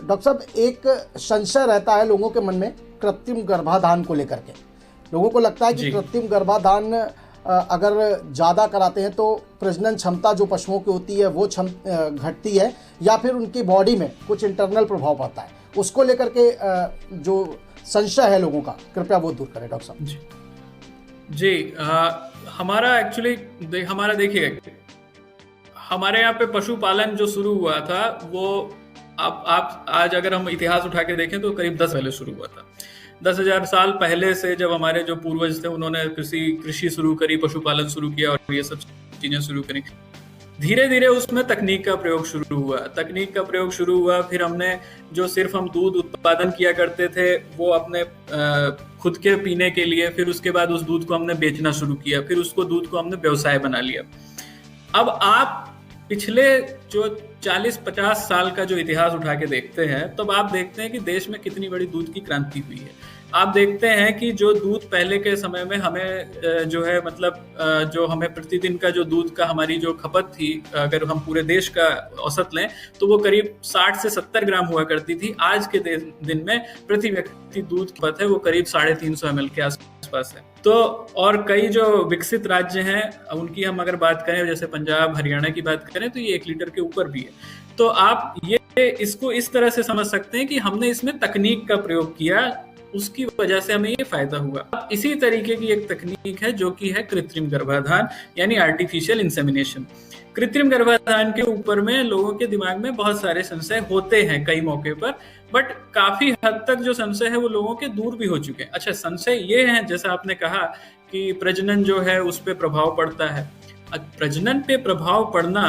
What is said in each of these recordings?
Doctor साहब, एक संशय रहता है लोगों के मन में कृत्रिम गर्भाधान को लेकर के। लोगों को लगता है कि जी कृत्रिम गर्भाधान अगर ज़्यादा कराते हैं तो प्रजनन क्षमता जो पशुओं की होती है वो घटती है, या फिर उनकी बॉडी में कुछ इंटरनल प्रभाव पड़ता है। उसको लेकर के जो संशय है लोगों का, कृपया वो दूर करें डॉक्टर साहब। जी जी हमारा एक्चुअली हमारा देखिए, हमारे यहाँ पे पशुपालन जो शुरू हुआ था वो आप आज अगर हम इतिहास उठा के देखें तो करीब 10 पहले शुरू हुआ था। 10,000 साल पहले से जब हमारे जो पूर्वज थे उन्होंने कृषि शुरू करी, पशुपालन शुरू किया और ये सब चीजें शुरू करी। धीरे धीरे उसमें तकनीक का प्रयोग शुरू हुआ। फिर हमने जो सिर्फ हम दूध उत्पादन किया करते थे वो अपने खुद के पीने के लिए, फिर उसके बाद उस दूध को हमने बेचना शुरू किया, फिर उसको दूध को हमने व्यवसाय बना लिया। अब आप पिछले जो 40-50 साल का जो इतिहास उठा के देखते हैं तब आप देखते हैं कि देश में कितनी बड़ी दूध की क्रांति हुई है। आप देखते हैं कि जो दूध पहले के समय में हमें जो है मतलब जो हमें प्रतिदिन का जो दूध का हमारी जो खपत थी, अगर हम पूरे देश का औसत लें तो वो करीब 60 से 70 ग्राम हुआ करती थी। आज के दिन में प्रति व्यक्ति दूध की खपत है वो करीब 350 ml के आसपास है। तो और कई जो विकसित राज्य हैं उनकी हम अगर बात करें, जैसे पंजाब हरियाणा की बात करें तो ये 1 लीटर के ऊपर भी है। तो आप ये इसको इस तरह से समझ सकते हैं कि हमने इसमें तकनीक का प्रयोग किया, उसकी वजह से हमें ये फायदा हुआ। इसी तरीके की एक तकनीक है जो कि है कृत्रिम गर्भाधान यानी आर्टिफिशियल इंसेमिनेशन। कृत्रिम गर्भाधान के ऊपर में लोगों के दिमाग में बहुत सारे संशय होते हैं कई मौके पर, बट काफी हद तक जो संशय है वो लोगों के दूर भी हो चुके हैं। अच्छा, संशय ये है जैसा आपने कहा कि प्रजनन जो है उस पर प्रभाव पड़ता है। प्रजनन पे प्रभाव पड़ना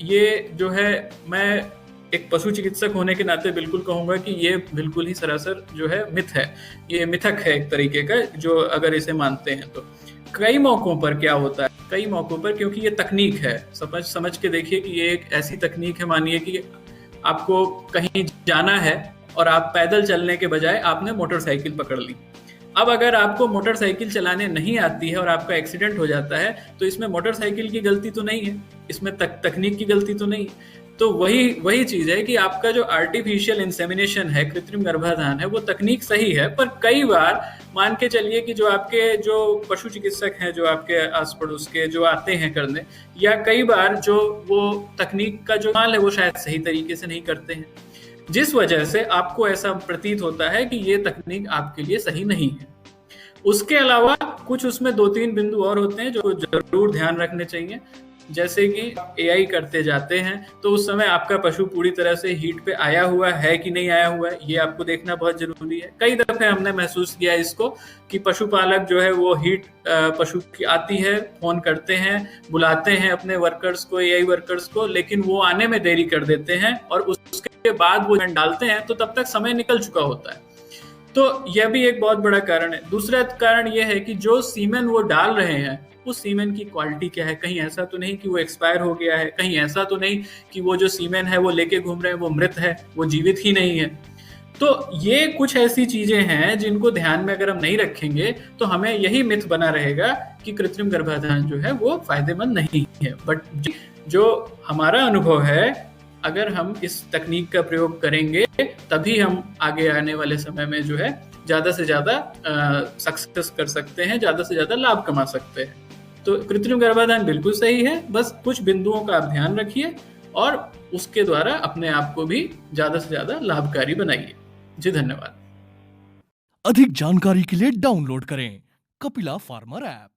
ये जो है, मैं एक पशु चिकित्सक होने के नाते बिल्कुल कहूंगा कि ये बिल्कुल ही सरासर जो है मिथ है, ये मिथक है एक तरीके का, जो अगर इसे मानते हैं तो। कई मौकों पर क्या होता है, कई मौकों पर क्योंकि ये तकनीक है, समझ के देखिए कि ये एक ऐसी तकनीक है, मानिए कि आपको कहीं जाना है और आप पैदल चलने के बजाय आपने मोटरसाइकिल पकड़ ली। अब अगर आपको मोटरसाइकिल चलाने नहीं आती है और आपका एक्सीडेंट हो जाता है तो इसमें मोटरसाइकिल की गलती तो नहीं है, इसमें तकनीक की गलती तो नहीं। तो वही चीज है कि आपका जो आर्टिफिशियल इंसेमिनेशन है, कृत्रिम गर्भाधान है, वो तकनीक सही है, पर कई बार मान के चलिए कि जो आपके जो पशु चिकित्सक हैं, जो आपके आस पड़ोस के जो आते हैं करने, या कई बार जो वो तकनीक का जो माल है वो शायद सही तरीके से नहीं करते हैं, जिस वजह से आपको ऐसा प्रतीत होता है कि ये तकनीक आपके लिए सही नहीं है। उसके अलावा कुछ उसमें 2-3 बिंदु और होते हैं जो जरूर ध्यान रखने चाहिए। जैसे कि एआई करते जाते हैं तो उस समय आपका पशु पूरी तरह से हीट पे आया हुआ है कि नहीं आया हुआ है, ये आपको देखना बहुत जरूरी है। कई दफे हमने महसूस किया इसको कि पशुपालक जो है वो हीट पशु की आती है, फोन करते हैं, बुलाते हैं अपने वर्कर्स को, एआई वर्कर्स को, लेकिन वो आने में देरी कर देते हैं और उसके बाद वो डालते हैं तो तब तक समय निकल चुका होता है। तो यह भी एक बहुत बड़ा कारण है। दूसरा कारण यह है कि जो सीमेन वो डाल रहे हैं उस सीमेन की क्वालिटी क्या है, कहीं ऐसा तो नहीं कि वो एक्सपायर हो गया है, कहीं ऐसा तो नहीं कि वो जो सीमेन है वो लेके घूम रहे हैं वो मृत है, वो जीवित ही नहीं है। तो ये कुछ ऐसी चीजें हैं जिनको ध्यान में अगर हम नहीं रखेंगे तो हमें यही मिथ बना रहेगा कि कृत्रिम गर्भाधान जो है वो फायदेमंद नहीं है। बट जो हमारा अनुभव है, अगर हम इस तकनीक का प्रयोग करेंगे तभी हम आगे आने वाले समय में जो है ज्यादा से ज्यादा सक्सेस कर सकते हैं, ज्यादा से ज्यादा लाभ कमा सकते हैं। तो कृत्रिम गर्भाधान बिल्कुल सही है, बस कुछ बिंदुओं का आप ध्यान रखिए और उसके द्वारा अपने आप को भी ज्यादा से ज्यादा लाभकारी बनाइए। जी धन्यवाद। अधिक जानकारी के लिए डाउनलोड करें कपिला फार्मर ऐप।